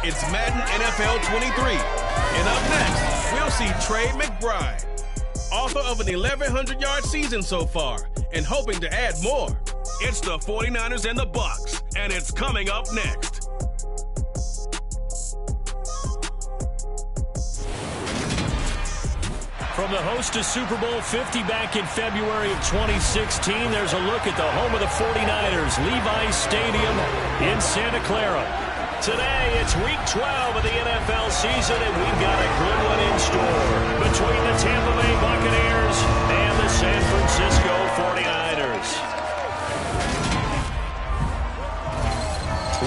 It's Madden NFL 23. And up next, we'll see Trey McBride, author of an 1,100-yard season so far and hoping to add more. It's the 49ers and the BUCS, and it's coming up next. From the host to Super Bowl 50 back in February of 2016, there's a look at the home of the 49ers, Levi's Stadium in Santa Clara. Today, it's Week 12 of the NFL season, and we've got a good one in store between the Tampa Bay Buccaneers and the San Francisco 49ers.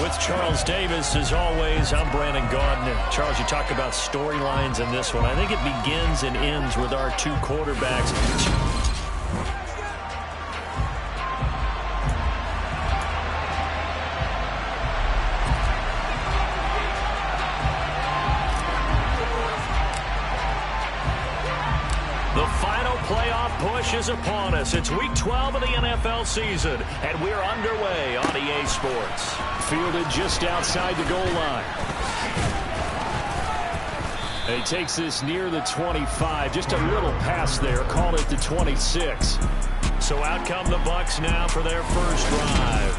With Charles Davis, as always, I'm Brandon Gaudin. Charles, you talk about storylines in this one. I think it begins and ends with our two quarterbacks. The final playoff push is upon us. It's Week 12 of the NFL season, and we're underway on EA Sports. Fielded just outside the goal line. And he takes this near the 25. Just a little pass there. Call it the 26. So out come the Bucs now for their first drive.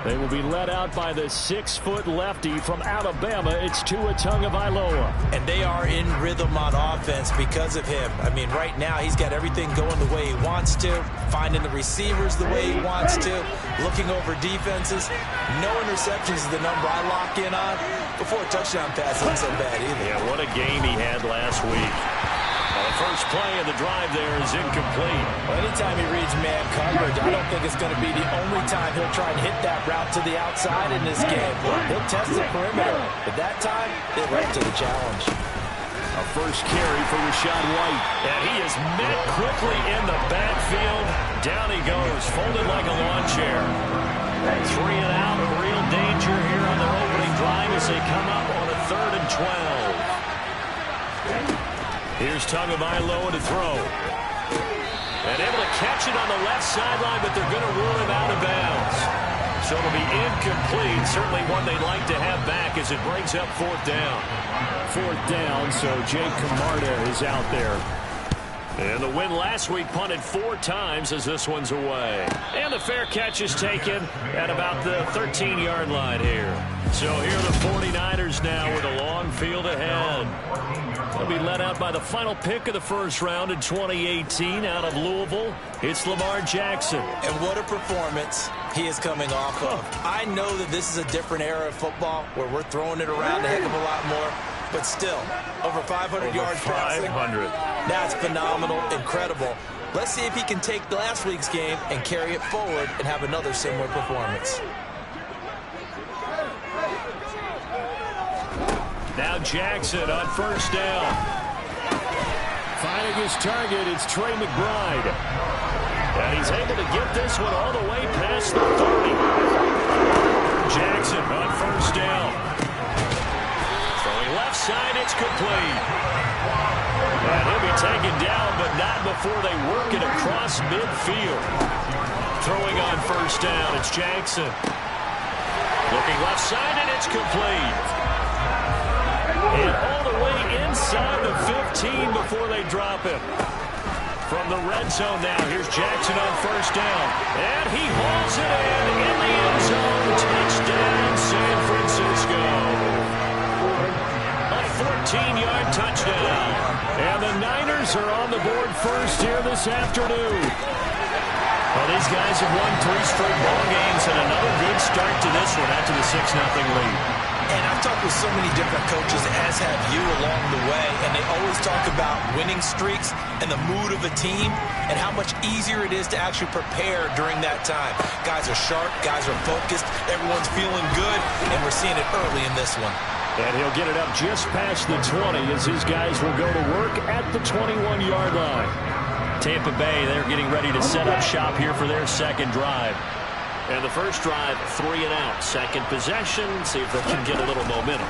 They will be led out by the 6-foot lefty from Alabama. It's Tua Tagovailoa. And they are in rhythm on offense because of him. I mean, right now he's got everything going the way he wants to, finding the receivers the way he wants to, looking over defenses. No interceptions is the number I lock in on. Before a touchdown pass isn't so bad either. Yeah, what a game he had last week. Well, the first play of the drive there is incomplete. Well, anytime he reads man coverage, I don't think it's going to be the only time he'll try and hit that route to the outside in this game. He'll test the perimeter, but that time, they're right to the challenge. A first carry for Rachaad White. And he is met quickly in the backfield. Down he goes, folded like a lawn chair. 3 and out, real danger here on their opening drive as they come up on a 3rd and 12. Here's Tagovailoa to throw. And able to catch it on the left sideline, but they're going to rule him out of bounds. So it'll be incomplete. Certainly one they'd like to have back as it brings up 4th down. 4th down, so Jake Camarda is out there. And the win last week punted 4 times as this one's away. And the fair catch is taken at about the 13-yard line here. So here are the 49ers now with a long field ahead. They'll be led out by the final pick of the first round in 2018 out of Louisville. It's Lamar Jackson. And what a performance he is coming off of. I know that this is a different era of football where we're throwing it around a heck of a lot more. But still, over 500 yards passing. 500. That's phenomenal, incredible. Let's see if he can take last week's game and carry it forward and have another similar performance. Now Jackson on first down. Finding his target, it's Trey McBride. And he's able to get this one all the way past the 30. Jackson on first down. Throwing left side, it's complete. And he'll be taken down, but not before they work it across midfield. Throwing on first down, it's Jackson. Looking left side, and it's complete. And all the way inside the 15 before they drop him. From the red zone now, here's Jackson on first down. And he hauls it in the end zone. Touchdown, San Francisco. A 14-yard touchdown. And the Niners are on the board first here this afternoon. Well, these guys have won 3 straight ball games and another good start to this one after the 6-0 lead. And I've talked with so many different coaches, as have you along the way, and they always talk about winning streaks and the mood of a team and how much easier it is to actually prepare during that time. Guys are sharp, guys are focused, everyone's feeling good, and we're seeing it early in this one. And he'll get it up just past the 20 as his guys will go to work at the 21-yard line. Tampa Bay, they're getting ready to set up shop here for their second drive. And the first drive, 3 and out. Second possession, see if they can get a little momentum.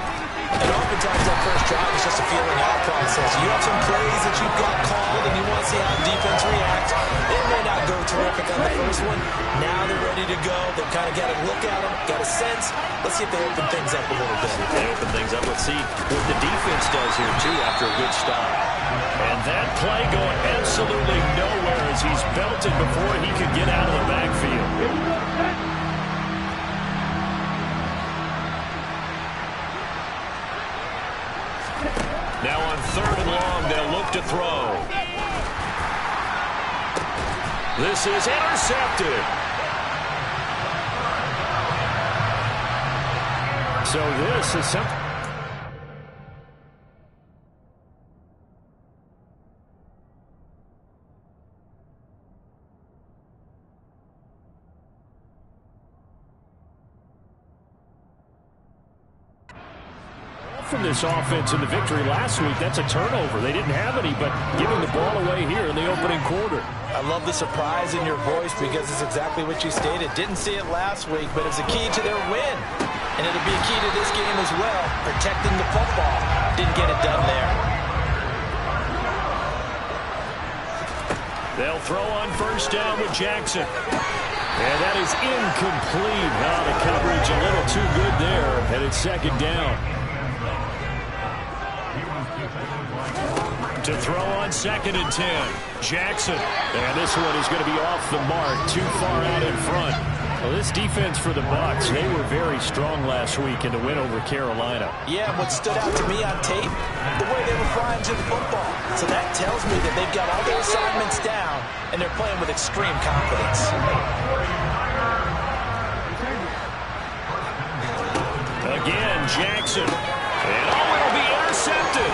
And oftentimes that first drive is just a feeling out process. You have some plays that you've got called and you want to see how the defense reacts. It may not go terrific on the first one. Now they're ready to go. They've kind of got a look at them, got a sense. Let's see if they open things up a little bit. If they open things up, let's see what the defense does here, too, after a good stop. And that play going absolutely nowhere as he's belted before he could get out of the backfield. Now on 3rd and long, they'll look to throw. This is intercepted. So this is something. From this offense in the victory last week, that's a turnover. They didn't have any, but giving the ball away here in the opening quarter. I love the surprise in your voice because it's exactly what you stated. Didn't see it last week, but it's a key to their win. And it'll be a key to this game as well, protecting the football. Didn't get it done there. They'll throw on 1st down with Jackson. And that is incomplete. The coverage a little too good there, and it's 2nd down. To throw on 2nd and 10. Jackson. And this one is going to be off the mark, too far out in front. Well, this defense for the BUCS, they were very strong last week in the win over Carolina. Yeah, what stood out to me on tape, the way they were flying to the football. So that tells me that they've got all their assignments down, and they're playing with extreme confidence. Again, Jackson. And it'll be intercepted.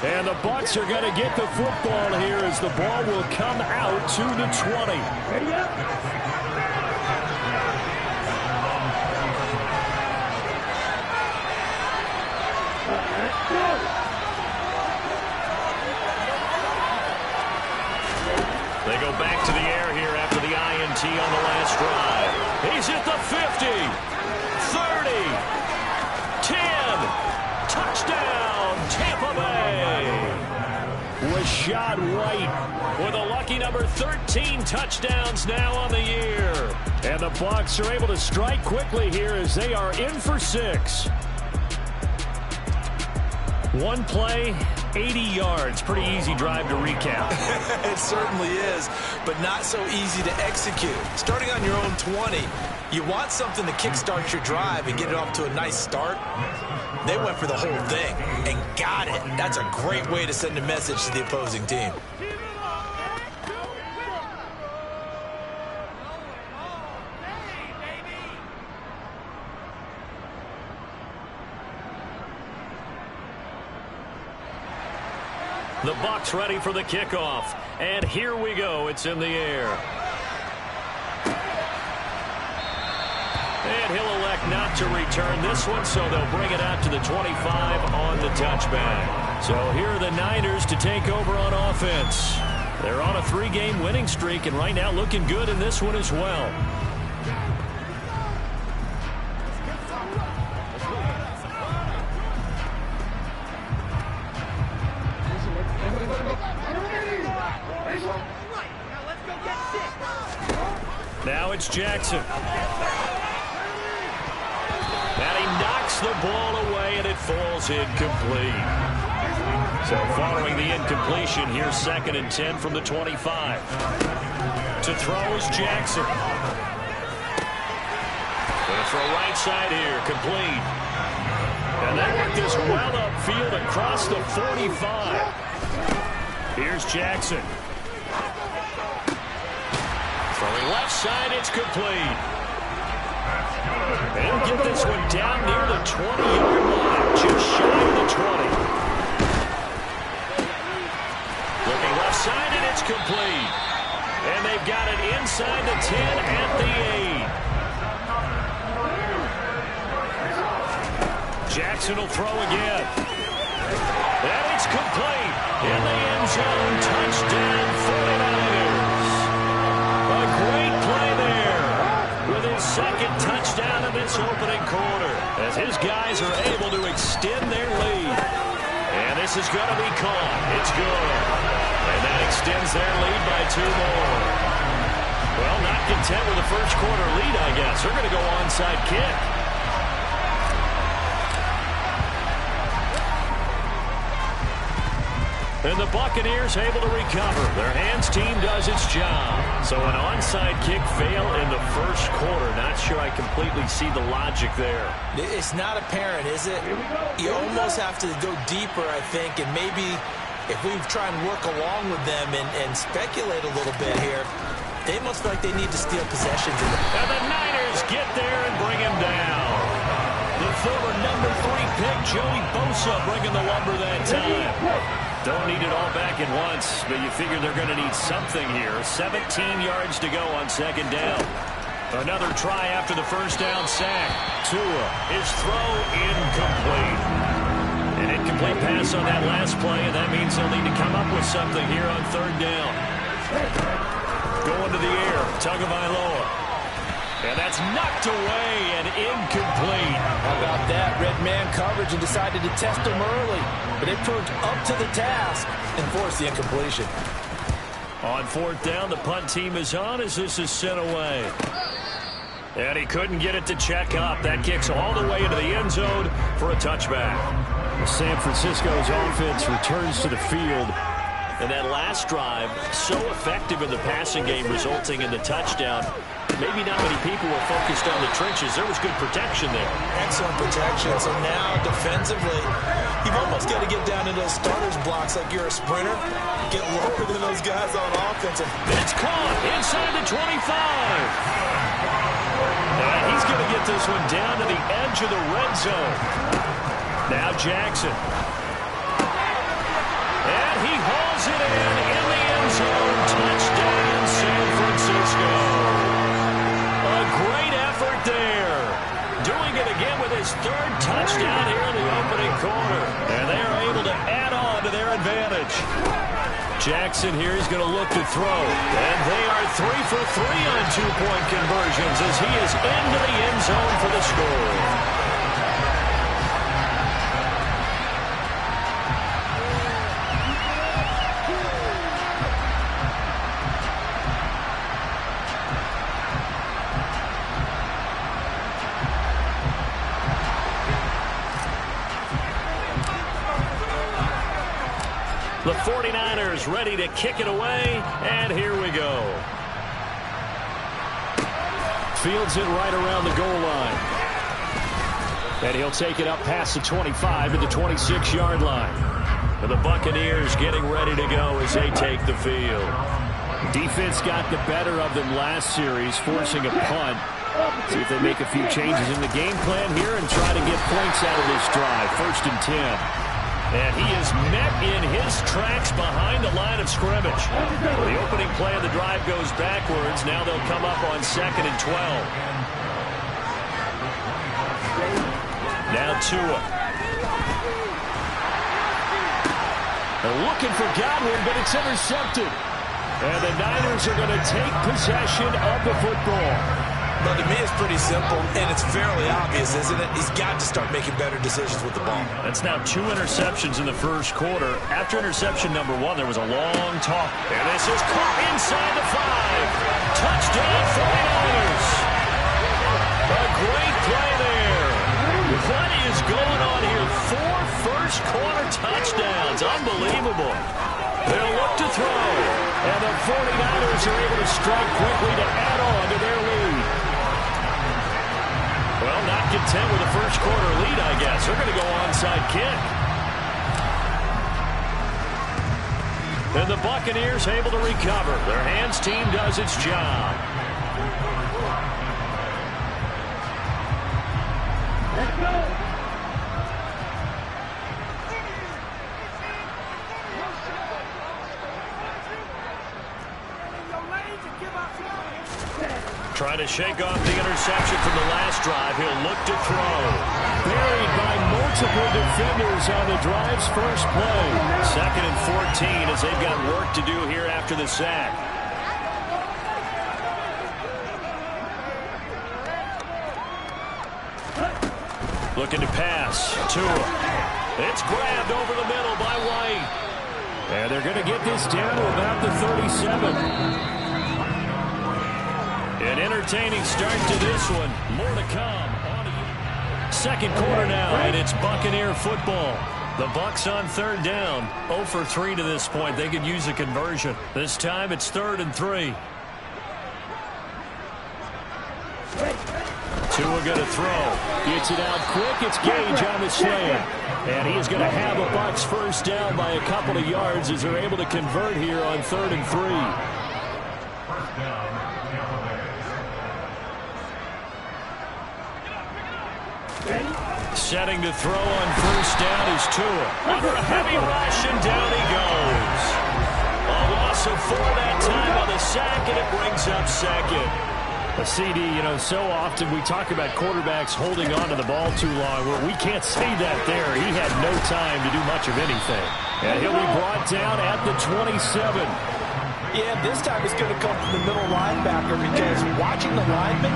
And the BUCS are going to get the football here as the ball will come out to the 20. They go back to the air here after the INT on the last drive. He's at the 50, 30, 10, touchdown, Tampa Bay. Was shot right with a lucky number 13 touchdowns now on the year. And the BUCS are able to strike quickly here as they are in for 6. One play, 80 yards. Pretty easy drive to recap. It certainly is, but not so easy to execute. Starting on your own 20, you want something to kickstart your drive and get it off to a nice start. They went for the whole thing and got it. That's a great way to send a message to the opposing team. The BUCS ready for the kickoff. And here we go. It's in the air. And he'll elect not to return this one, so they'll bring it out to the 25 on the touchback. So here are the Niners to take over on offense. They're on a 3-game winning streak, and right now looking good in this one as well. Now it's Jackson. And he knocks the ball away, and it falls incomplete. So following the incompletion, here's 2nd and 10 from the 25. To throw is Jackson. Gonna throw right side here, complete. And they work this well upfield across the 45. Here's Jackson. Throwing left side, it's complete. They'll get this one down near the 20-yard line, just shy of the 20. Looking left side, and it's complete. And they've got it inside the 10 at the 8. Jackson will throw again. And it's complete. In the end zone, touchdown 49ers. A great play there with his 2nd touchdown in this opening quarter as his guys are able to extend their lead. And this pass is going to be caught. It's good. And that extends their lead by 2 more. Well, not content with the first quarter lead, I guess. They're going to go onside kick. And the Buccaneers able to recover. Their hands team does its job. So an onside kick fail in the first quarter. Not sure I completely see the logic there. It's not apparent, is it? You almost have to go deeper, I think, and maybe if we try and work along with them and speculate a little bit here, they must feel like they need to steal possessions. And the Niners get there and bring him down. The former number 3 pick, Joey Bosa, bringing the lumber that time. Don't need it all back at once, but you figure they're going to need something here. 17 yards to go on second down. Another try after the first down sack. Tua, his throw incomplete. An incomplete pass on that last play, and that means they'll need to come up with something here on third down. Going to the air, Tagovailoa. And that's knocked away and incomplete. How about that? Red man coverage and decided to test him early. But it proved up to the task and forced the incompletion. On fourth down, the punt team is on as this is sent away. And he couldn't get it to check up. That kicks all the way into the end zone for a touchback. San Francisco's offense returns to the field. And that last drive, so effective in the passing game, resulting in the touchdown. Maybe not many people were focused on the trenches. There was good protection there. Excellent protection. So now, defensively, you've almost got to get down into those starters blocks like you're a sprinter. Get lower than those guys on offense. And it's caught inside the 25. And he's going to get this one down to the edge of the red zone. Now Jackson. And he hauls it in the end zone. Touchdown, San Francisco. A great effort there. Doing it again with his third touchdown here in the opening quarter. And they are able to add on to their advantage. Jackson here is going to look to throw. And they are 3 for 3 on 2-point conversions as he is into the end zone for the score. The 49ers ready to kick it away, and here we go. Fields it right around the goal line. And he'll take it up past the 25 to the 26-yard line. And the Buccaneers getting ready to go as they take the field. Defense got the better of them last series, forcing a punt. See if they make a few changes in the game plan here and try to get points out of this drive. 1st and 10. And he is met in his tracks behind the line of scrimmage. The opening play of the drive goes backwards. Now they'll come up on 2nd and 12. Now Tua. They're looking for Godwin, but it's intercepted. And the Niners are going to take possession of the football. But to me, it's pretty simple, and it's fairly obvious, isn't it? He's got to start making better decisions with the ball. That's now 2 interceptions in the first quarter. After interception number 1, there was a long talk. And this is caught inside the 5. Touchdown, 49ers. A great play there. What is going on here? 4 first-quarter touchdowns. Unbelievable. They'll look to throw. And the 49ers are able to strike quickly to add on to their lead. Well, not content with the first quarter lead, I guess. They're going to go onside kick. And the Buccaneers able to recover. Their hands team does its job. Let's go. Trying to shake off the interception from the last drive. He'll look to throw. Buried by multiple defenders on the drive's first play. 2nd and 14 as they've got work to do here after the sack. Looking to pass. Tua. It's grabbed over the middle by White. And they're going to get this down to about the 37. An entertaining start to this one. More to come. Second quarter now, and it's Buccaneer football. The Bucs on third down. 0 for 3 to this point. They could use a conversion. This time it's 3rd and 3. Tua going to throw. Gets it out quick. It's Gage on the slant. And he is going to have a Bucs first down by a couple of yards as they're able to convert here on 3rd and 3. Setting to throw on first down is Tua. Under a heavy rush, and down he goes. A loss of 4 that time on the sack, and it brings up second. A CD, so often we talk about quarterbacks holding on to the ball too long. Well, we can't say that there. He had no time to do much of anything. And he'll be brought down at the 27. Yeah, this time it's going to come from the middle linebacker because watching the lineman,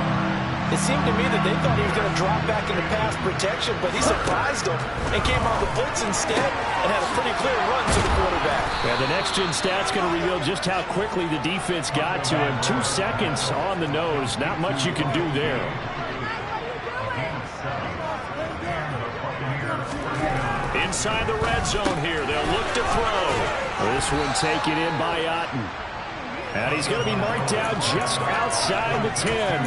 it seemed to me that they thought he was going to drop back into pass protection, but he surprised them and came out with blitz instead and had a pretty clear run to the quarterback. Yeah, the next-gen stat's going to reveal just how quickly the defense got to him. 2 seconds on the nose. Not much you can do there. Inside the red zone here. They'll look to throw. This one taken in by Otten. And he's going to be marked down just outside the 10.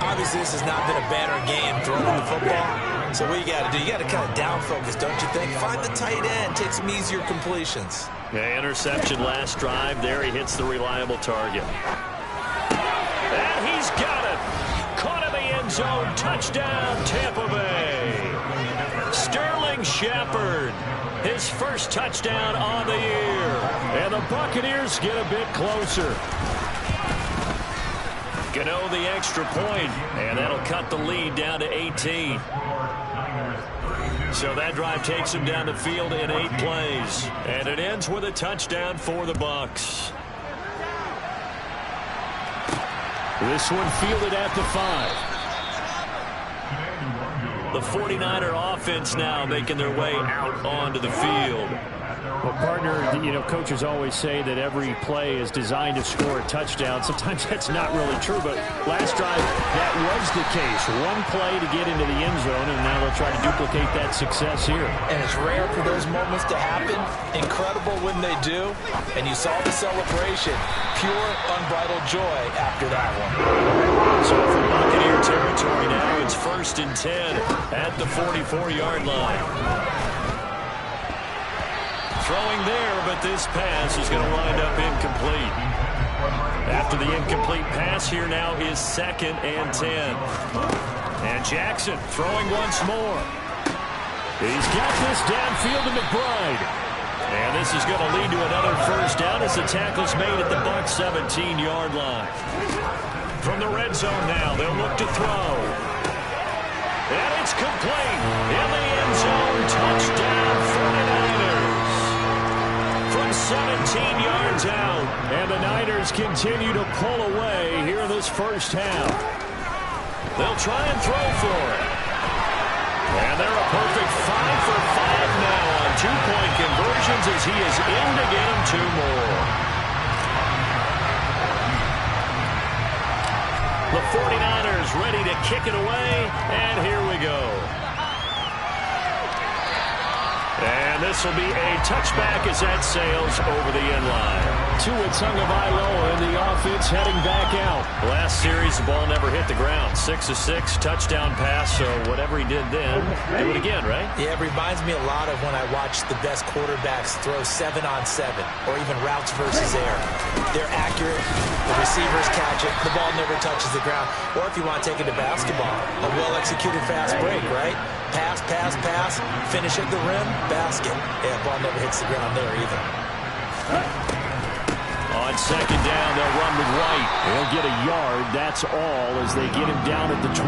Obviously, this has not been a banner game throwing the football. So what you got to do, you got to kind of down focus, don't you think? Find the tight end, take some easier completions. Yeah, interception last drive. There he hits the reliable target. And he's got it. Caught in the end zone. Touchdown, Tampa Bay. Sterling Shepard. His first touchdown on the year. And the Buccaneers get a bit closer. Gano the extra point, and that'll cut the lead down to 18. So that drive takes him down the field in 8 plays. And it ends with a touchdown for the Bucs. This one fielded at the 5. The 49er offense now making their way out onto the field. Well, partner, coaches always say that every play is designed to score a touchdown. Sometimes that's not really true, but last drive, that was the case. One play to get into the end zone, and now they'll try to duplicate that success here. And it's rare for those moments to happen. Incredible when they do. And you saw the celebration. Pure, unbridled joy after that one. So from Buccaneer territory now, it's 1st and 10 at the 44-yard line. Throwing there, but this pass is going to wind up incomplete. After the incomplete pass, here now is 2nd and 10. And Jackson throwing once more. He's got this downfield to McBride. And this is going to lead to another first down as the tackle's made at the Bucs 17-yard line. From the red zone now, they'll look to throw. And it's complete. In the end zone, touchdown 49ers. From 17 yards out. And the Niners continue to pull away here in this first half. They'll try and throw for it. And they're a perfect 5 for 5 now on 2-point conversions as he is in to get him 2 more. The 49ers ready to kick it away, and here we go. And this will be a touchback as that sails over the end line. Tua Tagovailoa in the offense heading back out. Last series, the ball never hit the ground. 6 of 6, touchdown pass, so whatever he did then, do it again, right? Yeah, it reminds me a lot of when I watch the best quarterbacks throw 7-on-7 or even routes versus air. They're accurate, the receivers catch it, the ball never touches the ground. Or if you want to take it to basketball, a well-executed fast break, right? Pass, pass, pass, finish at the rim, basket. Yeah, ball never hits the ground there either. On second down, they'll run with White. He'll get a yard, that's all, as they get him down at the 28.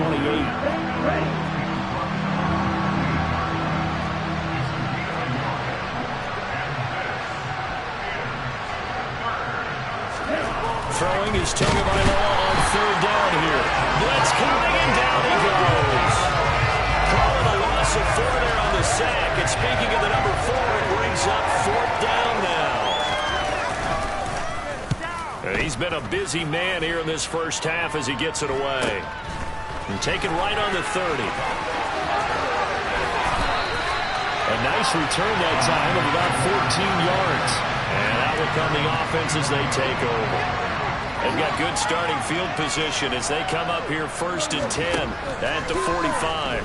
Throwing is Tagovailoa on third down here. Blitz coming, and down he goes. Calling a loss of 4 there on the sack. And speaking of the number 4, been a busy man here in this first half as he gets it away. And taken right on the 30. A nice return that time of about 14 yards. And that will come the offense as they take over. They've got good starting field position as they come up here 1st and 10 at the 45.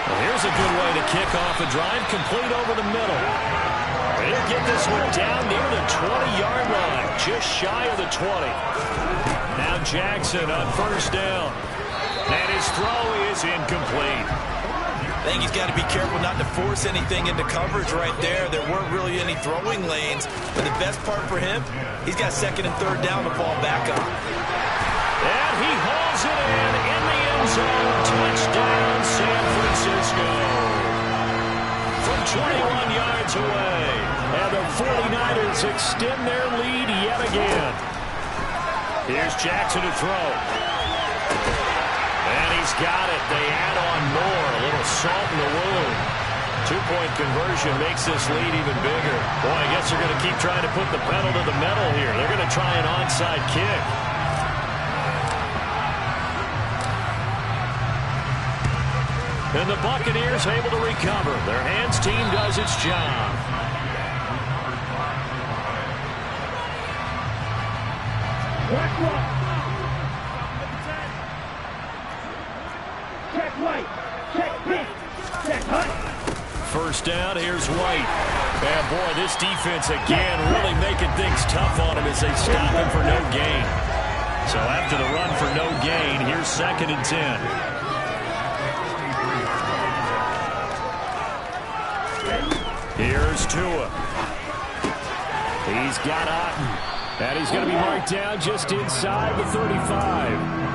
Well, here's a good way to kick off a drive, complete over the middle. He'll get this one down near the 20-yard line, just shy of the 20. Now Jackson on 1st down. And his throw is incomplete. I think he's got to be careful not to force anything into coverage right there. There weren't really any throwing lanes. But the best part for him, he's got 2nd and 3rd down to fall back on. And he hauls it in the end zone. Touchdown, San Francisco. From 21 yards away. And the 49ers extend their lead yet again. Here's Jackson to throw. And he's got it. They add on more. A little salt in the wound. 2-point conversion makes this lead even bigger. Boy, I guess they're going to keep trying to put the pedal to the metal here. They're going to try an onside kick. And the Buccaneers able to recover. Their hands team does its job. Check White. Check Pink. Check Hunt. 1st down, here's White. And boy, this defense again really making things tough on him as they stop him for no gain. So after the run for no gain, here's 2nd and 10. Here's Tua. He's got Otten. And he's going to be marked down just inside the 35.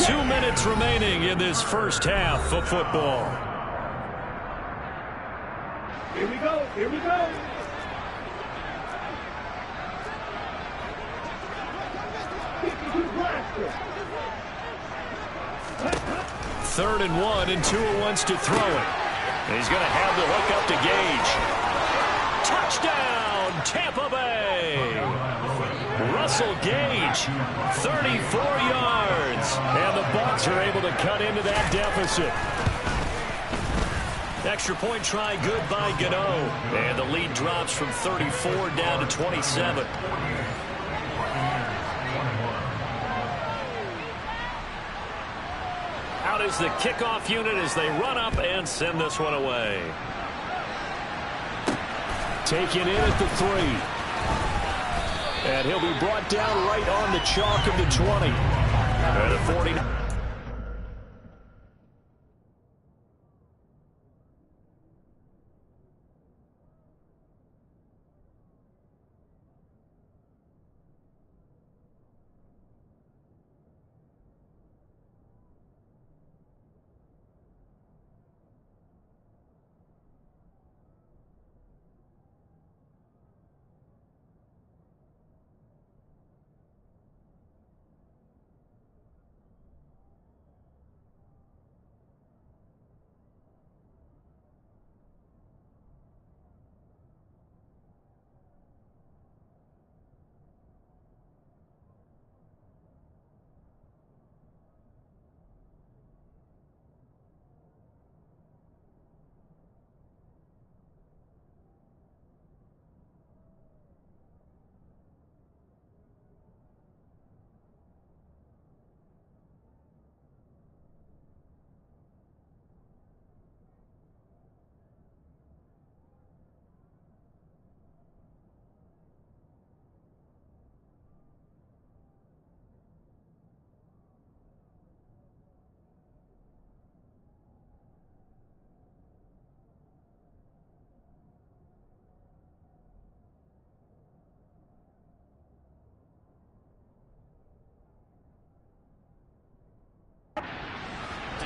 2 minutes remaining in this first half of football. Here we go. Here we go. Third and 1, and Tua wants to throw it. And he's going to have the hook up to Gage. Touchdown, Tampa Bay. Russell Gage, 34 yards. And the Bucs are able to cut into that deficit. Extra point try good by Gano. And the lead drops from 34 down to 27. Out is the kickoff unit as they run up and send this one away. Taken in at the 3. And he'll be brought down right on the chalk of the 20. And the 40.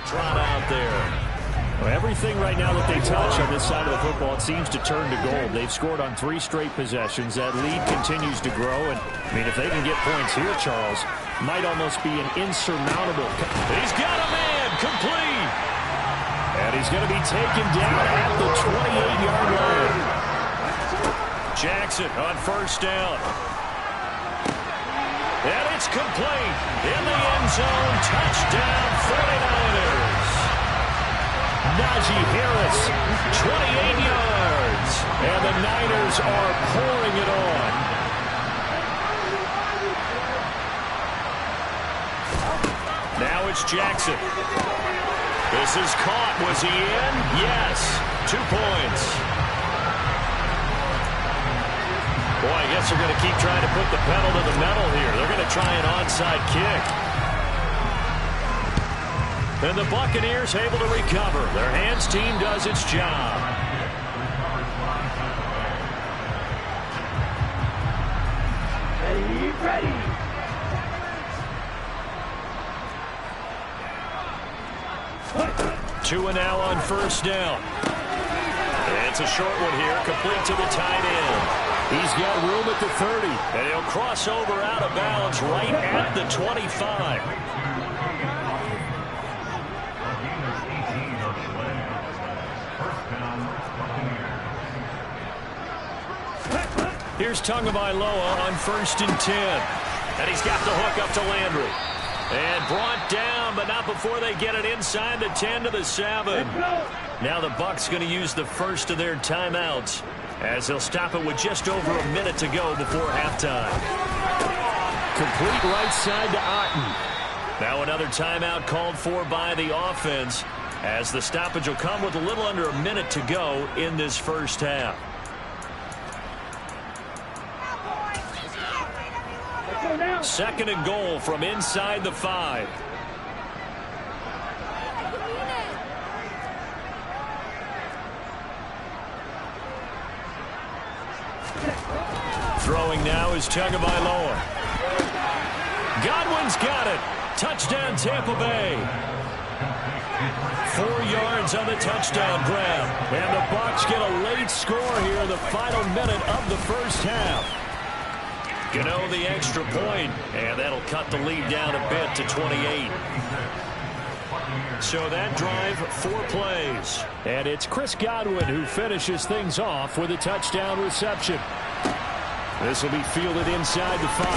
Trot out there. Well, everything right now that they touch on this side of the football, it seems to turn to gold. They've scored on 3 straight possessions. That lead continues to grow. And, I mean, if they can get points here, Charles, might almost be an insurmountable. He's got a man complete. And And he's going to be taken down at the 28-yard line. Jackson on first down. And it's complete. In the end zone. Touchdown 49ers. Najee Harris, 28 yards. And the Niners are pouring it on. Now it's Jackson. This is caught. Was he in? Yes. 2 points. Boy, I guess they're going to keep trying to put the pedal to the metal here. They're going to try an onside kick. And the Buccaneers able to recover. Their hands team does its job. Ready. 2 and now on first down. It's a short one here, complete to the tight end. He's got room at the 30, and he'll cross over out of bounds right at the 25. Here's Tagovailoa on 1st and 10. And he's got the hook up to Landry. And brought down, but not before they get it inside the 10 to the 7. Now the Bucs going to use the first of their timeouts as they'll stop it with just over a minute to go before halftime. Complete right side to Otten. Now another timeout called for by the offense as the stoppage will come with a little under a minute to go in this first half. Second and goal from inside the 5. Throwing now is Tagovailoa. Godwin's got it. Touchdown Tampa Bay. 4 yards on the touchdown grab. And the Bucs get a late score here in the final minute of the first half. Gano the extra point, and that'll cut the lead down a bit to 28. So that drive, 4 plays. And it's Chris Godwin who finishes things off with a touchdown reception. This will be fielded inside the 5.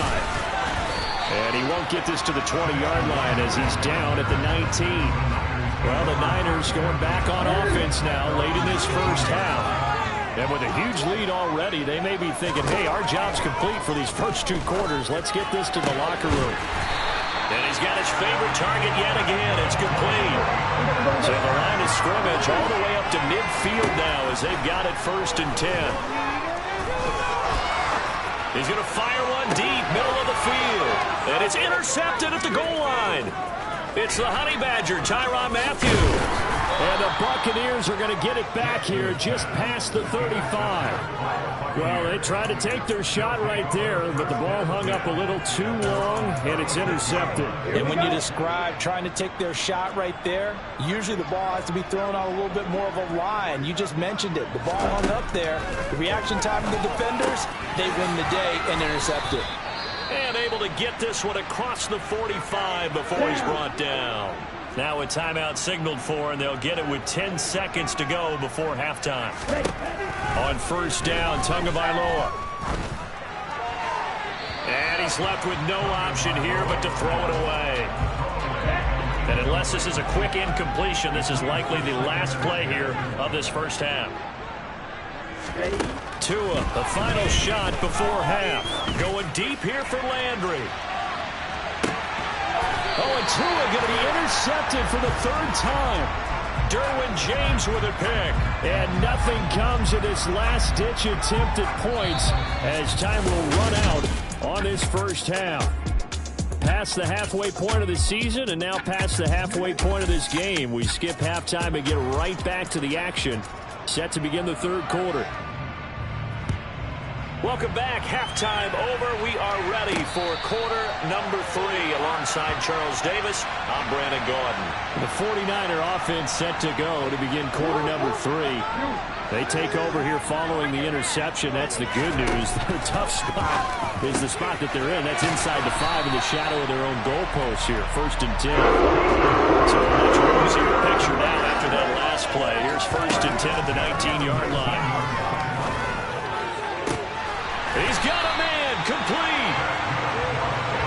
And he won't get this to the 20-yard line as he's down at the 19. Well, the Niners going back on offense now late in this first half. And with a huge lead already, they may be thinking, hey, our job's complete for these first 2 quarters. Let's get this to the locker room. And he's got his favorite target yet again. It's complete. So the line of scrimmage all the way up to midfield now as they've got it 1st and 10. He's going to fire one deep, middle of the field. And it's intercepted at the goal line. It's the Honey Badger, Tyrann Mathieu. And the Buccaneers are going to get it back here just past the 35. Well, they tried to take their shot right there, but the ball hung up a little too long, and it's intercepted. And when you describe trying to take their shot right there, usually the ball has to be thrown out a little bit more of a line. You just mentioned it. The ball hung up there. The reaction time of the defenders, they win the day and intercept it. And able to get this one across the 45 before he's brought down. Now a timeout signaled for, and they'll get it with 10 seconds to go before halftime. On first down, Tagovailoa. And he's left with no option here but to throw it away. And unless this is a quick incompletion, this is likely the last play here of this first half. Tua, the final shot before half. Going deep here for Landry. Oh, and Tua going to be intercepted for the 3rd time. Derwin James with a pick. And nothing comes of this last-ditch attempt at points as time will run out on this first half. Past the halfway point of the season and now past the halfway point of this game. We skip halftime and get right back to the action. Set to begin the 3rd quarter. Welcome back. Halftime over. We are ready for quarter number 3. Alongside Charles Davis, I'm Brandon Gordon. The 49er offense set to go to begin quarter number 3. They take over here following the interception. That's the good news. Their tough spot is the spot that they're in. That's inside the 5 in the shadow of their own goalpost here. 1st and 10. So a much rosier picture now after that last play. Here's 1st and 10 at the 19-yard line. He's got a man, complete.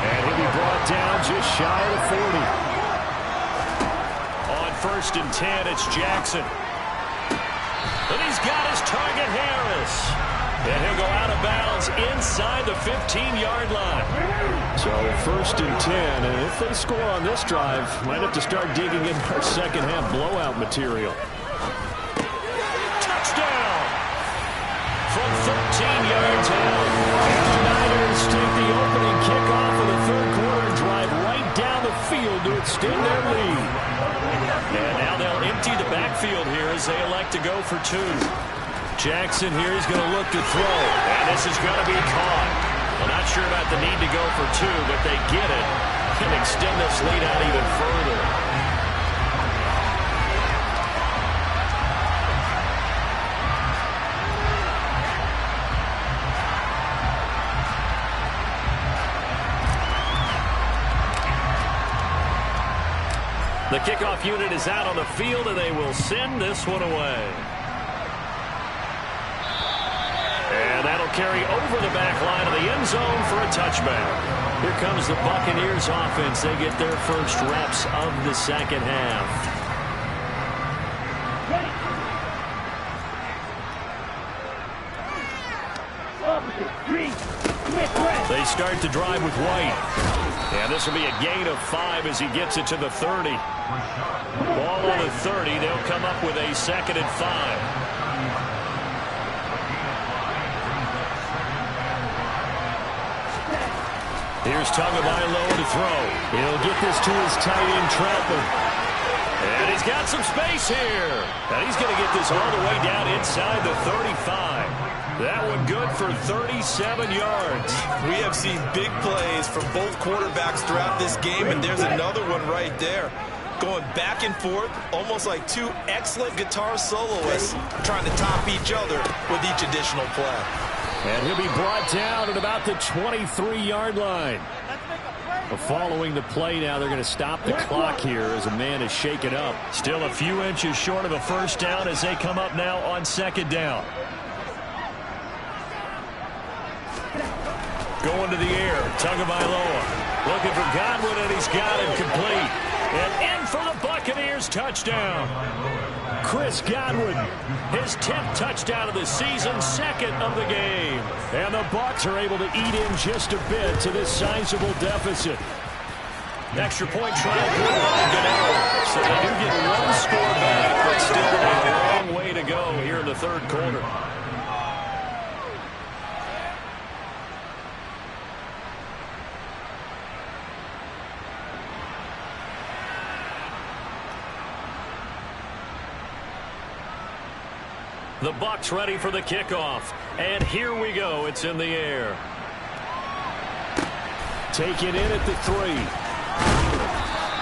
And he'll be brought down just shy of the 40. On 1st and 10, it's Jackson. And he's got his target, Harris. And he'll go out of bounds inside the 15-yard line. So 1st and 10, and if they score on this drive, might have to start digging in our second half blowout material. Touchdown! From 13 yards out. The Niners take the opening kickoff of the 3rd quarter and drive right down the field to extend their lead. And now they'll empty the backfield here as they elect to go for 2. Jackson here, he's going to look to throw. And this is going to be caught. I'm not sure about the need to go for 2, but they get it. Can extend this lead out even further. The kickoff unit is out on the field, and they will send this one away. And that'll carry over the back line of the end zone for a touchback. Here comes the Buccaneers offense. They get their first reps of the second half. They start the drive with White. And this will be a gain of 5 as he gets it to the 30. Ball on the 30. They'll come up with a 2nd and 5. Here's Tagovailoa to throw. He'll get this to his tight end, Troutman. And he's got some space here. And he's going to get this all the way down inside the 35. That one good for 37 yards. We have seen big plays from both quarterbacks throughout this game, and there's another one right there. Going back and forth, almost like 2 excellent guitar soloists trying to top each other with each additional play. And he'll be brought down at about the 23-yard line. Following the play now, they're going to stop the clock here as a man is shaken up. Still a few inches short of a first down as they come up now on 2nd down. Going to the air, Tagovailoa looking for Godwin, and he's got him complete. And in for the Buccaneers, touchdown. Chris Godwin, his 10th touchdown of the season, 2nd of the game. And the Bucs are able to eat in just a bit to this sizable deficit. Extra point try good by Gano. So they do get 1 score back, but still a long way to go here in the 3rd quarter. The Bucs ready for the kickoff. And here we go. It's in the air. Taken in at the 3.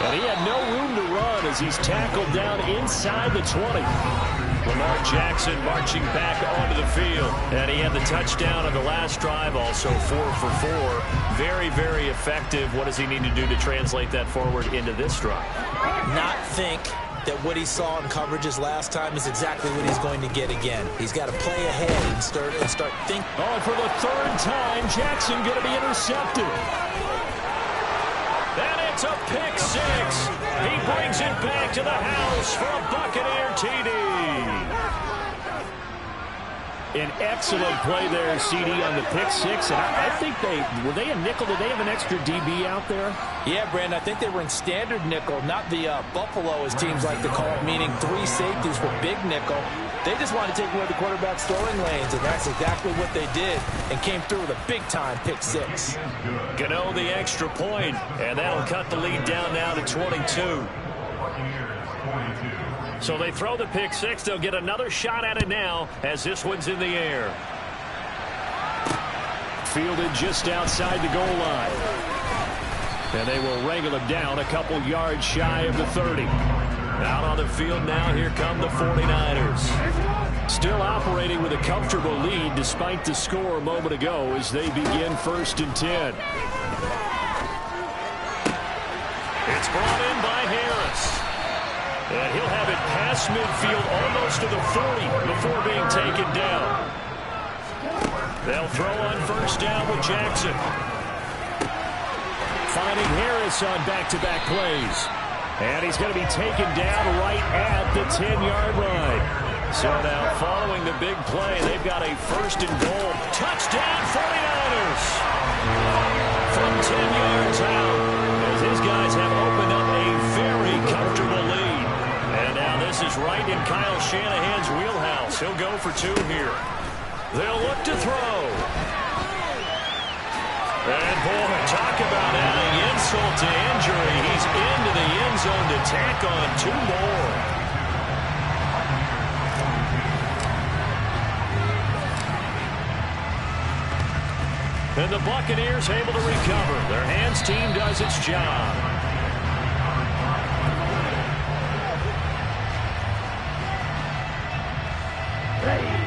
And he had no room to run as he's tackled down inside the 20. Lamar Jackson marching back onto the field. And he had the touchdown on the last drive, also 4 for 4. Very, very effective. What does he need to do to translate that forward into this drive? Not think that what he saw in coverages last time is exactly what he's going to get again. He's got to play ahead and start thinking. Oh, for the 3rd time, Jackson going to be intercepted. And it's a pick 6. He brings it back to the house for a Buccaneer TD. An excellent play there, CD, on the pick 6. And I think were they a nickel? Did they have an extra DB out there? Yeah, Brandon, I think they were in standard nickel, not the Buffalo, as teams like to call it, meaning 3 safeties for big nickel. They just wanted to take away the quarterback's throwing lanes, and that's exactly what they did, and came through with a big-time pick 6. Gano the extra point, and that'll cut the lead down now to 22. So they throw the pick 6. They'll get another shot at it now as this one's in the air. fielded just outside the goal line. And they will wrangle him down a couple yards shy of the 30. Out on the field now, here come the 49ers. Still operating with a comfortable lead despite the score a moment ago as they begin 1st and 10. It's brought in by Harris. And he'll have it past midfield almost to the 40 before being taken down. They'll throw on 1st down with Jackson. Finding Harris on back-to-back plays. And he's going to be taken down right at the 10-yard line. So now following the big play, they've got a 1st and goal. Touchdown 49ers! From 10 yards out, as his guys have opened up a very comfortable lead. And now this is right in Kyle Shanahan's wheelhouse. He'll go for 2 here. They'll look to throw. And boy, talk about adding insult to injury. He's into the end zone to tack on 2 more. And the Buccaneers able to recover. Their hands team does its job. Ready.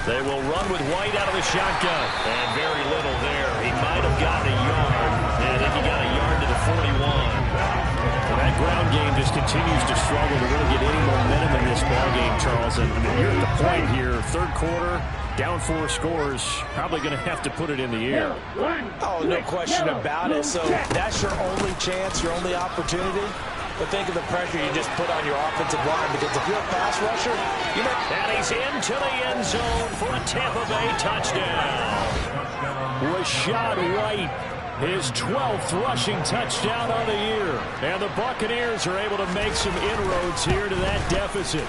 They will run with White out of the shotgun. And very little there. He might have gotten a yard. And I think he got a yard to the 41. Well, that ground game just continues to struggle to really get any momentum in this ball game, Charles. And you're at the point here, 3rd quarter, down 4 scores, probably going to have to put it in the air. Oh, no question about it. So that's your only chance, your only opportunity. But think of the pressure you just put on your offensive line, because if you're a pass rusher, you might... And he's into the end zone for a Tampa Bay touchdown. Rashad White, his 12th rushing touchdown on the year. And the Buccaneers are able to make some inroads here to that deficit.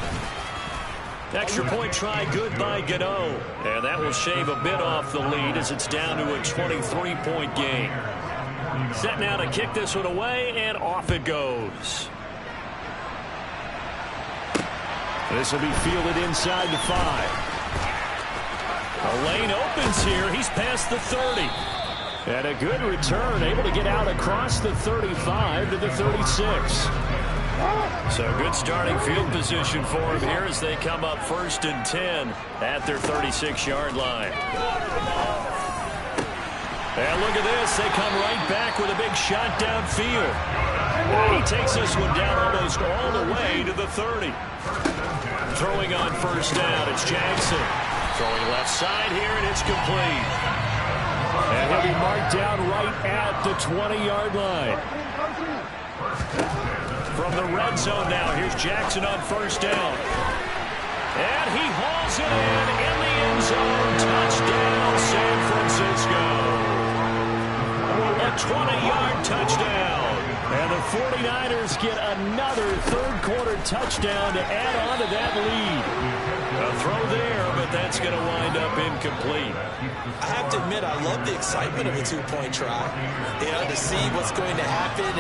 Extra point try good by Gano. And that will shave a bit off the lead as it's down to a 23-point game. Set now to kick this one away, and off it goes. This will be fielded inside the 5. A lane opens here. He's past the 30. And a good return, able to get out across the 35 to the 36. So good starting field position for him here as they come up 1st and 10 at their 36-yard line. And look at this. They come right back with a big shot downfield. He takes this one down almost all the way to the 30. Throwing on 1st down, it's Jackson. Throwing left side here, and it's complete. And he'll be marked down right at the 20-yard line. From the red zone now, here's Jackson on 1st down. And he hauls it in the end zone. Touchdown, San Francisco. A 20-yard touchdown. And the 49ers get another 3rd quarter touchdown to add on to that lead. A throw there, but that's going to wind up incomplete. I have to admit, I love the excitement of a 2-point try. You know, to see what's going to happen,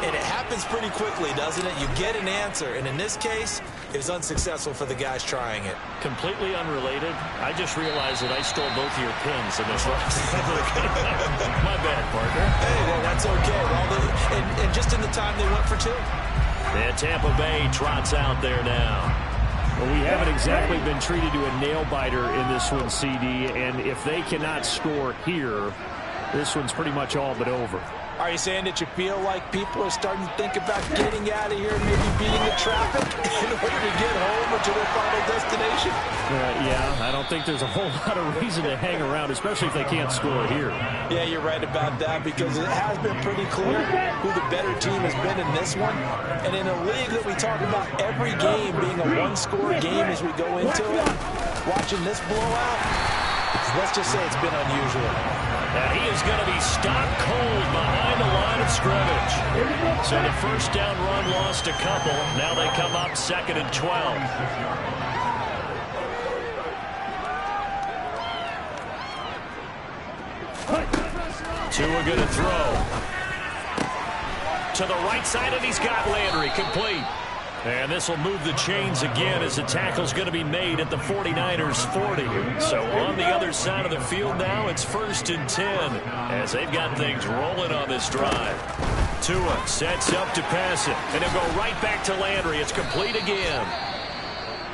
and it happens pretty quickly, doesn't it? You get an answer, and in this case, it was unsuccessful for the guys trying it. Completely unrelated. I just realized that I stole both of your pins in this last. My bad, partner. Hey, well, that's okay. Well, and just in the time they went for 2. And Tampa Bay trots out there now. Well, we haven't exactly been treated to a nail-biter in this one, CD, and if they cannot score here, this one's pretty much all but over. Are you saying that you feel like people are starting to think about getting out of here and maybe beating the traffic in order to get home or to their final destination? Yeah, I don't think there's a whole lot of reason to hang around, especially if they can't score here. Yeah, you're right about that, because it has been pretty clear who the better team has been in this one. And in a league that we talk about every game being a one-score game as we go into it, watching this blowout, let's just say it's been unusual. And he is going to be stopped cold behind the line of scrimmage. So the 1st down run lost a couple. Now they come up 2nd and 12. Tua going to throw. To the right side, and he's got Landry complete. And this will move the chains again as the tackle's going to be made at the 49ers 40. So on the other side of the field now, it's 1st and 10 as they've got things rolling on this drive. Tua sets up to pass it, and he'll go right back to Landry. It's complete again.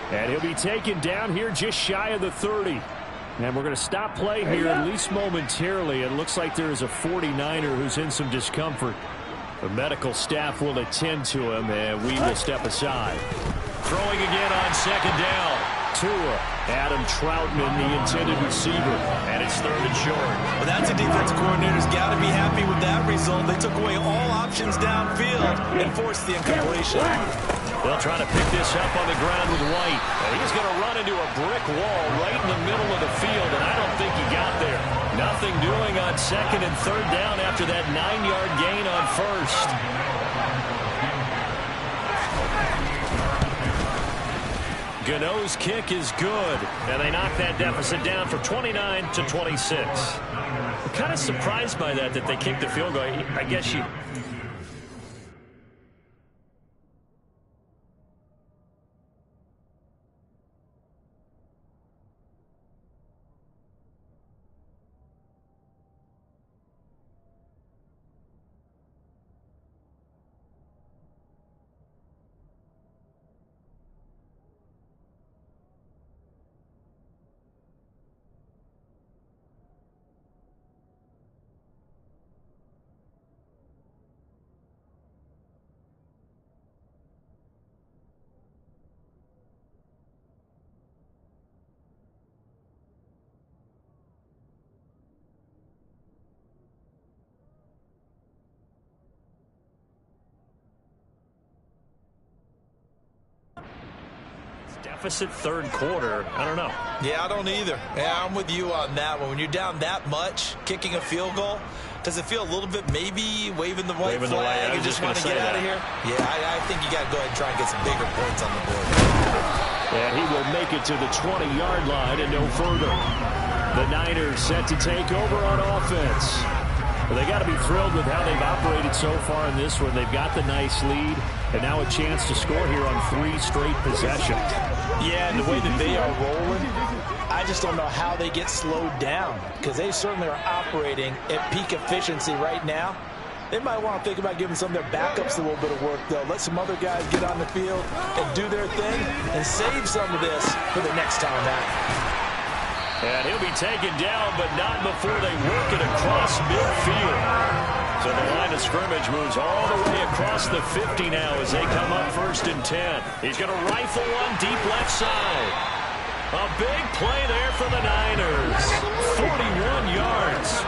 And he'll be taken down here just shy of the 30. And we're going to stop play here at least momentarily. It looks like there is a 49er who's in some discomfort. The medical staff will attend to him, and we will step aside. Throwing again on 2nd down. Tua, Adam Troutman, the intended receiver. And it's 3rd and short. Well, that's a defensive coordinator's got to be happy with that result. They took away all options downfield and forced the incompletion. They'll try to pick this up on the ground with White. And he's going to run into a brick wall right in the middle of the field, and I don't think he got there. Nothing doing on 2nd and 3rd down after that 9-yard gain on 1st. Gano's kick is good, and they knock that deficit down from 29 to 26. I'm kind of surprised by that they kicked the field goal. I guess you... Deficit 3rd quarter. I don't know. Yeah, I don't either. Yeah, I'm with you on that one. When you're down that much, kicking a field goal, does it feel a little bit maybe waving the white flag and just want to get out of here? Yeah, I think you got to go ahead and try and get some bigger points on the board. And he will make it to the 20-yard line and no further. The Niners set to take over on offense. Well, they got to be thrilled with how they've operated so far in this one. They've got the nice lead, and now a chance to score here on 3 straight possessions. Yeah, and the way that they are rolling, I just don't know how they get slowed down, because they certainly are operating at peak efficiency right now. They might want to think about giving some of their backups a little bit of work, though. Let some other guys get on the field and do their thing and save some of this for the next time out. And he'll be taken down, but not before they work it across midfield. So the line of scrimmage moves all the way across the 50 now as they come up 1st and 10. He's going to rifle one deep left side. A big play there for the Niners. 41 yards.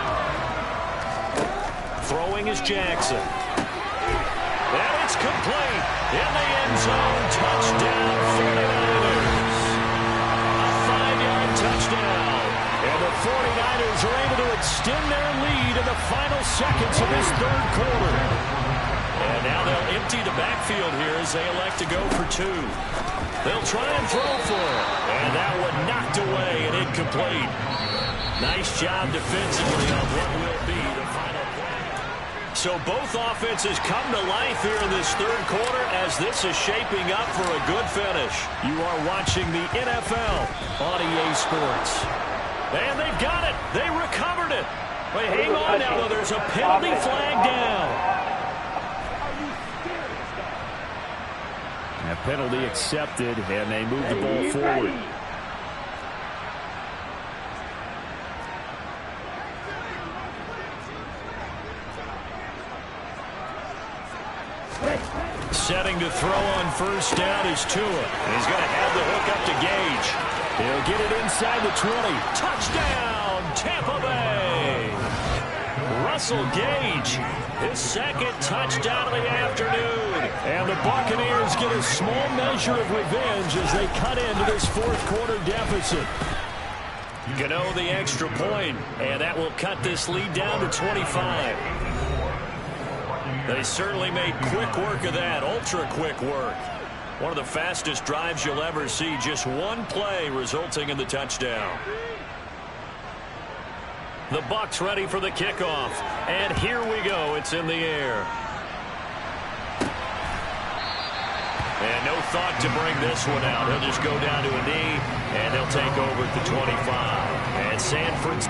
Throwing is Jackson. And it's complete. In the end zone, touchdown 49ers. A 5-yard touchdown. And the 49ers are able to extend their lead in the final seconds of this 3rd quarter. And now they'll empty the backfield here as they elect to go for 2. They'll try and throw for it. And that one knocked away and incomplete. Nice job defensively on what will be the final play. So both offenses come to life here in this 3rd quarter as this is shaping up for a good finish. You are watching the NFL on EA Sports. And they've got it. They recovered it. But hang on now, though. There's a penalty flag down. A penalty accepted, and they move the ball forward. Setting to throw on 1st down is Tua. He's going to have the hook up to Gage. He'll get it inside the 20. Touchdown, Tampa Bay. Russell Gage, his 2nd touchdown of the afternoon. And the Buccaneers get a small measure of revenge as they cut into this 4th quarter deficit. Gano the extra point, and that will cut this lead down to 25. They certainly made quick work of that, ultra quick work. One of the fastest drives you'll ever see, just one play resulting in the touchdown. The BUCS ready for the kickoff, and here we go. It's in the air. And no thought to bring this one out. He'll just go down to a knee, and they'll take over at the 25. And Sanford's...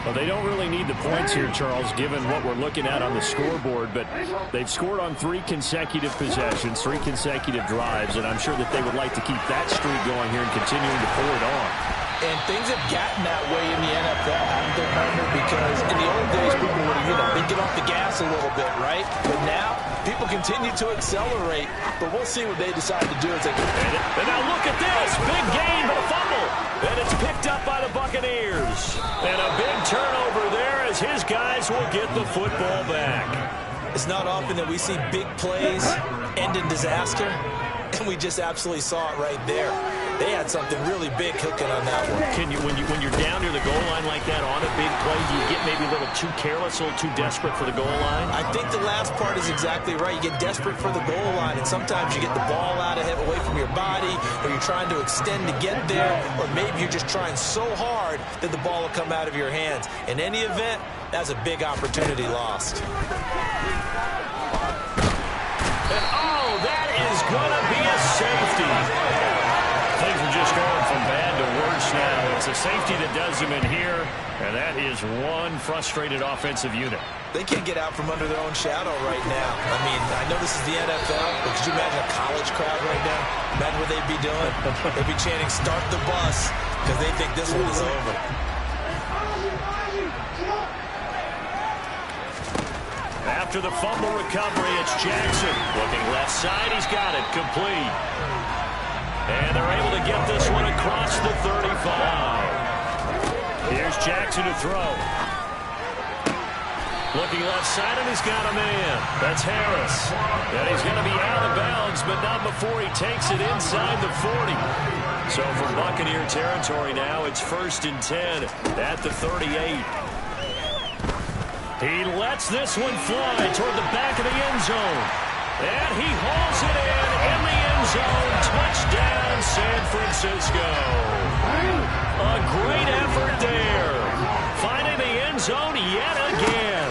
Well, they don't really need the points here, Charles, given what we're looking at on the scoreboard, but they've scored on 3 consecutive possessions, 3 consecutive drives, and I'm sure that they would like to keep that streak going here and continuing to pull it on. And things have gotten that way in the NFL, haven't they, partner? Because in the old days, people would have, they'd get off the gas a little bit, right? But now, people continue to accelerate, but we'll see what they decide to do. And now look at this. Big gain, but a fumble. And it's picked up by the Buccaneers. And a big turnover there as his guys will get the football back. It's not often that we see big plays end in disaster, and we just absolutely saw it right there. They had something really big cooking on that one. When you're down near the goal line like that on a big play, do you get maybe a little too careless, a little too desperate for the goal line? I think the last part is exactly right. You get desperate for the goal line, and sometimes you get the ball out of it, away from your body, or you're trying to extend to get there, or maybe you're just trying so hard that the ball will come out of your hands. In any event, that's a big opportunity lost. And that is going to be a safety. Things are just going from bad to worse now. It's a safety that does him in here, and that is one frustrated offensive unit. They can't get out from under their own shadow right now. I mean, I know this is the NFL, but could you imagine a college crowd right now? Imagine what they'd be doing. They'd be chanting, "Start the bus," because they think this one is over. After the fumble recovery, it's Jackson. Looking left side, he's got it, complete. And they're able to get this one across the 35. Here's Jackson to throw. Looking left side, and he's got a man. That's Harris. And he's going to be out of bounds, but not before he takes it inside the 40. So from Buccaneer territory now, it's 1st and 10 at the 38. He lets this one fly toward the back of the end zone. And he hauls it in the end zone. Touchdown, San Francisco. A great effort there. Finding the end zone yet again.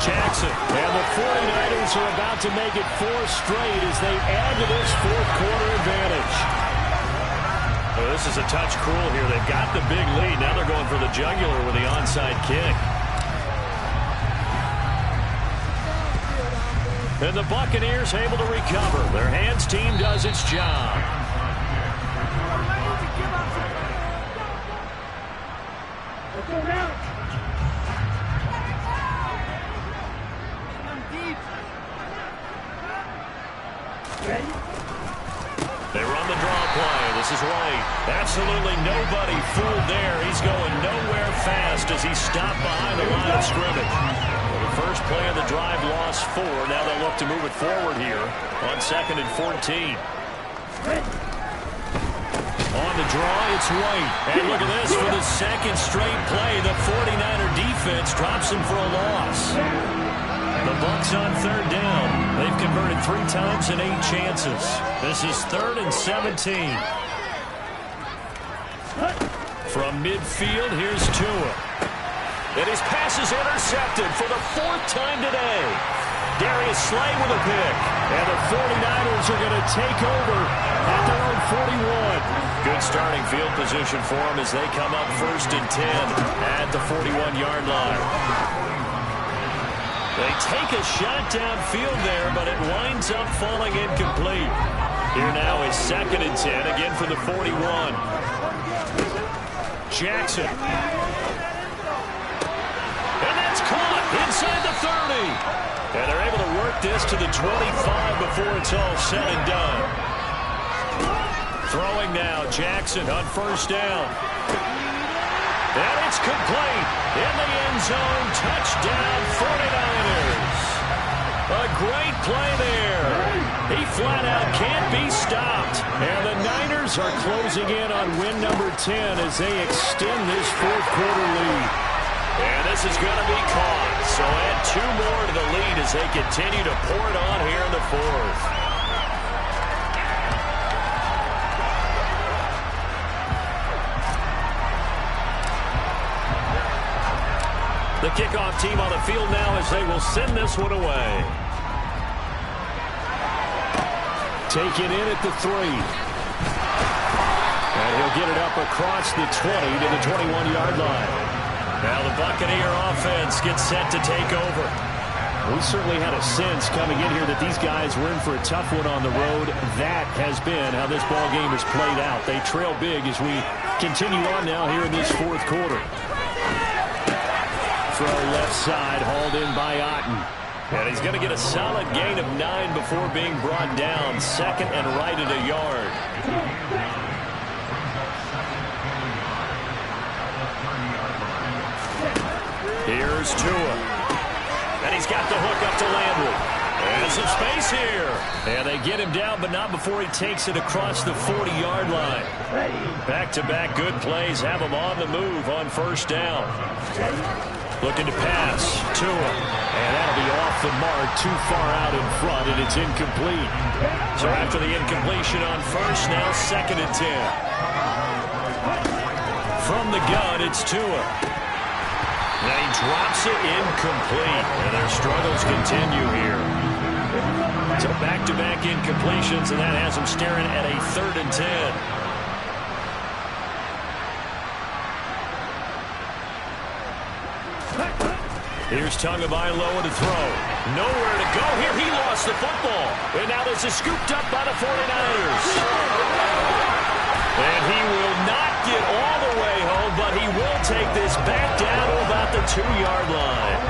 Jackson. And the 49ers are about to make it 4 straight as they add to this 4th quarter advantage. Well, this is a touch cruel here. They've got the big lead. Now they're going for the jugular with the onside kick. And the Buccaneers able to recover. Their hands team does its job. Let's go now. Ready? They run the draw play. This is White. Absolutely nobody fooled there. He's going nowhere fast as he's stopped behind the line of scrimmage. First play of the drive, lost 4. Now they'll look to move it forward here on 2nd and 14. On the draw, it's White. And look at this. For the 2nd straight play, the 49er defense drops him for a loss. The on third down. They've converted 3 times in 8 chances. This is 3rd and 17. From midfield, here's Tua. And his pass is intercepted for the 4th time today. Darius Slay with a pick. And the 49ers are going to take over at their own 41. Good starting field position for them as they come up 1st and 10 at the 41-yard line. They take a shot downfield there, but it winds up falling incomplete. Here now is 2nd and 10, again for the 41. Jackson. And that's caught inside the 30. And they're able to work this to the 25 before it's all said and done. Throwing now, Jackson on 1st down. And it's complete. In the end zone, touchdown 49ers. A great play there. He flat out can't be stopped. And the Niners are closing in on win number 10 as they extend this 4th quarter lead. And this is going to be caught. So add 2 more to the lead as they continue to pour it on here in the 4th. The kickoff team on the field now as they will send this one away. Taken in at the 3. And he'll get it up across the 20 to the 21-yard line. Now the Buccaneer offense gets set to take over. We certainly had a sense coming in here that these guys were in for a tough one on the road. That has been how this ball game has played out. They trail big as we continue on now here in this 4th quarter. Throw left side, hauled in by Otten. And he's going to get a solid gain of 9 before being brought down. 2nd and right at a yard. Here's Tua. And he's got the hook up to Landry. And some space here. And they get him down, but not before he takes it across the 40-yard line. Back-to-back good plays have him on the move on 1st down. Looking to pass. Tua. And that'll be off the mark, too far out in front, and it's incomplete. So after the incompletion on 1st, now 2nd and 10. From the gun, it's Tua. And he drops it incomplete. And their struggles continue here. So back-to-back incompletions, and that has them staring at a 3rd and 10. Here's Tagovailoa to throw. Nowhere to go here. He lost the football. And now this is scooped up by the 49ers. And he will not get all the way home, but he will take this back down to about the 2-yard line.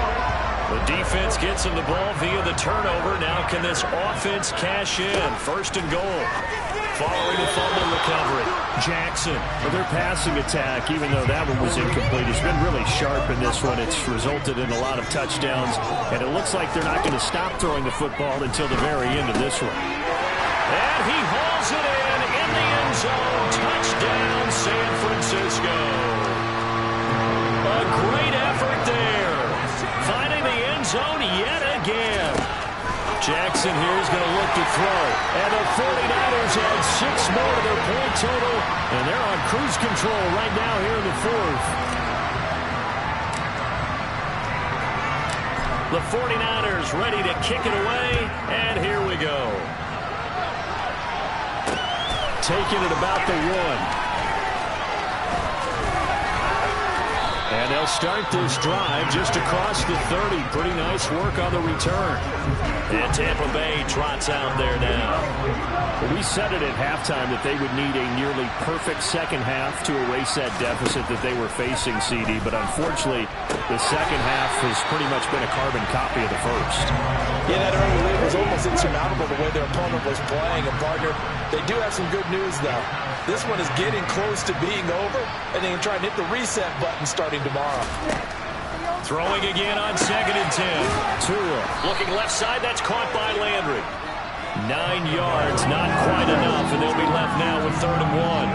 The defense gets him the ball via the turnover. Now can this offense cash in? 1st and goal. Following the fumble recovery. Jackson. Well, their passing attack, even though that one was incomplete, has been really sharp in this one. It's resulted in a lot of touchdowns, and it looks like they're not going to stop throwing the football until the very end of this one. And he hauls it in the end zone. Touchdown, San Francisco. A great effort there. Finding the end zone yet again. Jackson here is going to look to throw. And the 49ers add 6 more to their point total. And they're on cruise control right now here in the 4th. The 49ers ready to kick it away. And here we go. Taking it about the 1. And they'll start this drive just across the 30. Pretty nice work on the return. And Tampa Bay trots out there now. We said it at halftime that they would need a nearly perfect second half to erase that deficit that they were facing, CD. But unfortunately, the second half has pretty much been a carbon copy of the first. Yeah, that early lead was almost insurmountable the way their opponent was playing. And, partner, they do have some good news, though. This one is getting close to being over, and they can try and hit the reset button starting tomorrow. Throwing again on 2nd and 10. Tua. Looking left side, that's caught by Landry. 9 yards, not quite enough, and they'll be left now with 3rd and 1.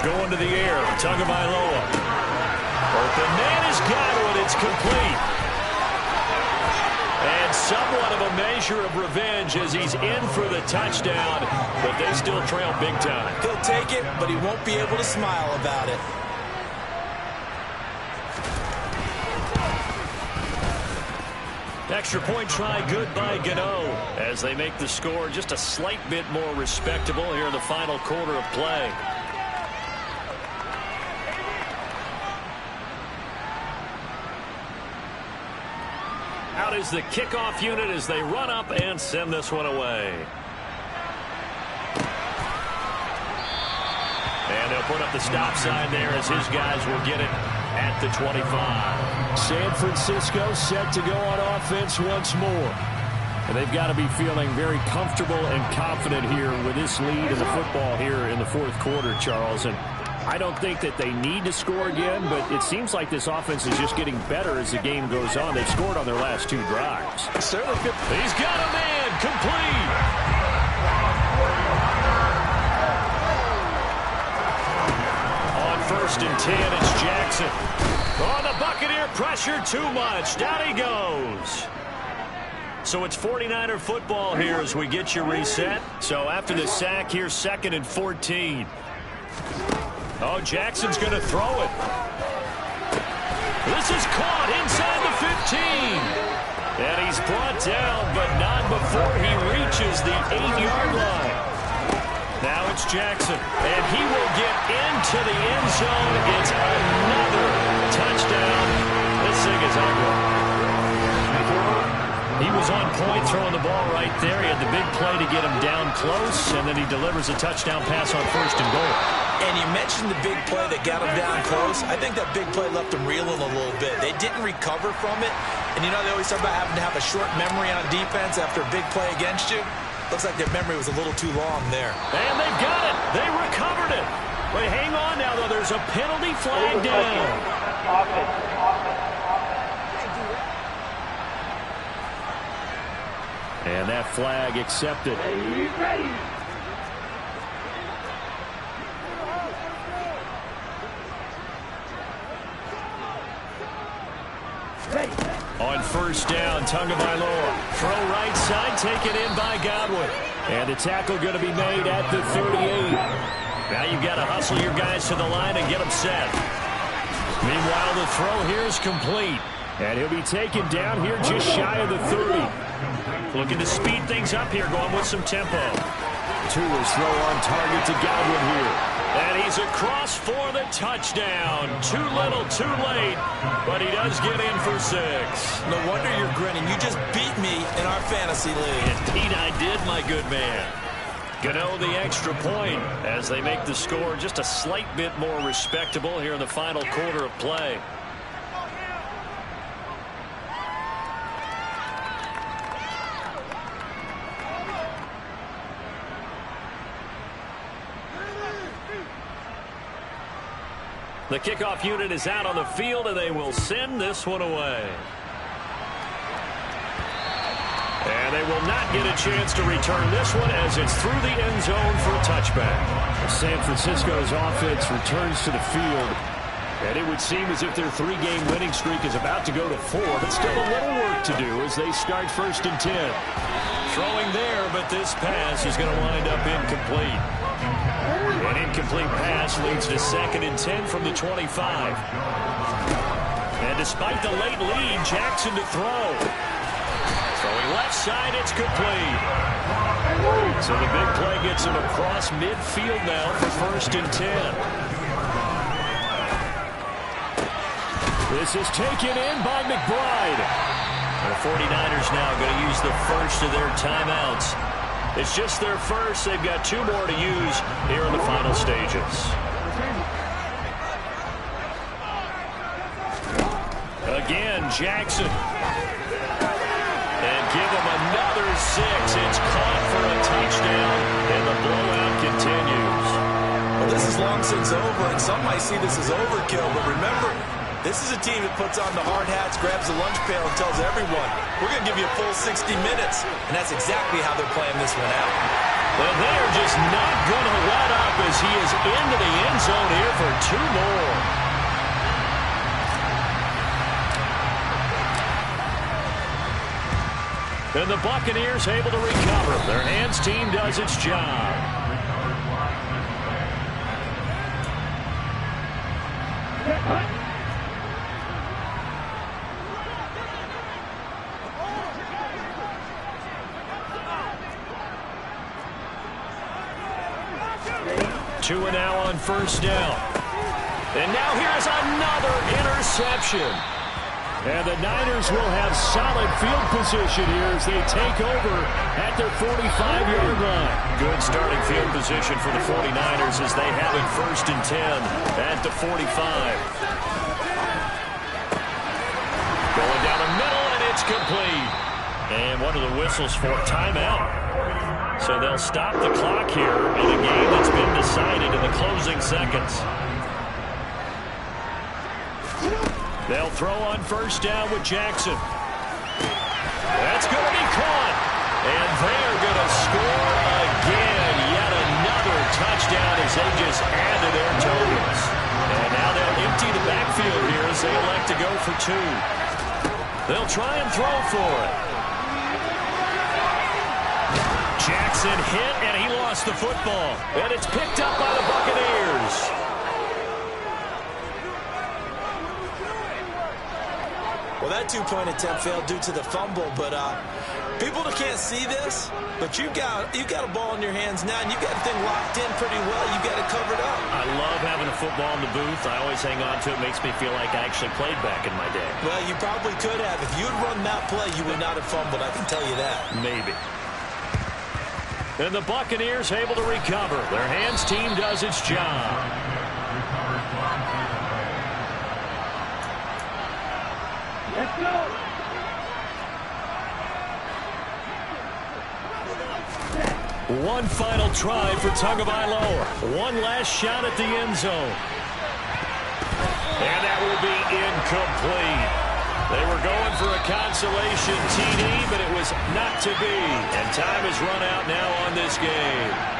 Going to the air, Tagovailoa. Open man has got measure of revenge as he's in for the touchdown, but they still trail big time. He'll take it, but he won't be able to smile about it. Extra point try good by Gano as they make the score just a slight bit more respectable here in the final quarter of play. Out is the kickoff unit as they run up and send this one away. And they'll put up the stop sign there as his guys will get it at the 25. San Francisco set to go on offense once more. And they've got to be feeling very comfortable and confident here with this lead in the football here in the fourth quarter, Charles. And I don't think that they need to score again, but it seems like this offense is just getting better as the game goes on. They've scored on their last 2 drives. Certainly good. He's got a man complete. On 1st and 10, it's Jackson. On the Buccaneer pressure, too much. Down he goes. So it's 49er football here as we get you reset. So after the sack, here's 2nd and 14. Oh, Jackson's going to throw it. This is caught inside the 15. And he's brought down, but not before he reaches the 8-yard line. Now it's Jackson, and he will get into the end zone. It's another touchdown. This thing is ugly. He was on point throwing the ball right there. He had the big play to get him down close, and then he delivers a touchdown pass on 1st and goal. And you mentioned the big play that got him down close. I think that big play left him reeling a little bit. They didn't recover from it. And you know, they always talk about having to have a short memory on defense after a big play against you. Looks like their memory was a little too long there. And they've got it. They recovered it. But hang on now, though. There's a penalty flag down. And that flag accepted. Ready. On 1st down, Tagovailoa. Throw right side, taken in by Godwin. And the tackle going to be made at the 38. Now you've got to hustle your guys to the line and get them set. Meanwhile, the throw here is complete. And he'll be taken down here just shy of the 30. Looking to speed things up here, going with some tempo. Tua's throw on target to Godwin here. And he's across for the touchdown. Too little, too late, but he does get in for 6. No wonder you're grinning. You just beat me in our fantasy league. Indeed I did, my good man. Gano the extra point as they make the score just a slight bit more respectable here in the final quarter of play. The kickoff unit is out on the field, and they will send this one away. And they will not get a chance to return this one as it's through the end zone for a touchback. San Francisco's offense returns to the field, and it would seem as if their 3-game winning streak is about to go to 4, but still a little work to do as they start 1st and 10. Throwing there, but this pass is going to wind up incomplete. An incomplete pass leads to 2nd and 10 from the 25. And despite the late lead, Jackson to throw. Throwing left side, it's complete. So the big play gets him across midfield now for 1st and 10. This is taken in by McBride. The 49ers now going to use the first of their timeouts. It's just their first. They've got 2 more to use here in the final stages. Again, Jackson. And give him another 6. It's caught for a touchdown, and the blowout continues. Well, this is long since over, and some might see this as overkill, but remember, this is a team that puts on the hard hats, grabs the lunch pail, and tells everyone, we're going to give you a full 60 minutes. And that's exactly how they're playing this one out. Well, they are just not going to let up as he is into the end zone here for 2 more. And the Buccaneers able to recover. Their hands team does its job. Two and now on first down. And now here's another interception. And the Niners will have solid field position here as they take over at their 45-yard line. Good starting field position for the 49ers as they have it 1st and 10 at the 45. Going down the middle, and it's complete. And one of the whistles for timeout. So they'll stop the clock here in a game that's been decided in the closing seconds. They'll throw on first down with Jackson. That's going to be caught. And they're going to score again. Yet another touchdown as they just add to their totals. And now they'll empty the backfield here as they elect to go for two. They'll try and throw for it. Jackson hit, and he lost the football. And it's picked up by the Buccaneers. Well, that two-point attempt failed due to the fumble, but people that can't see this, but you got a ball in your hands now, and you got the thing locked in pretty well. You got it covered up. I love having a football in the booth. I always hang on to it. Makes me feel like I actually played back in my day. Well, you probably could have. If you had run that play, you would not have fumbled. I can tell you that. Maybe. And the Buccaneers able to recover. Their hands team does its job. Let's go. One final try for Tagovailoa. One last shot at the end zone. And that will be incomplete. They were going for a consolation TD, but it was not to be. And time is run out now on this game.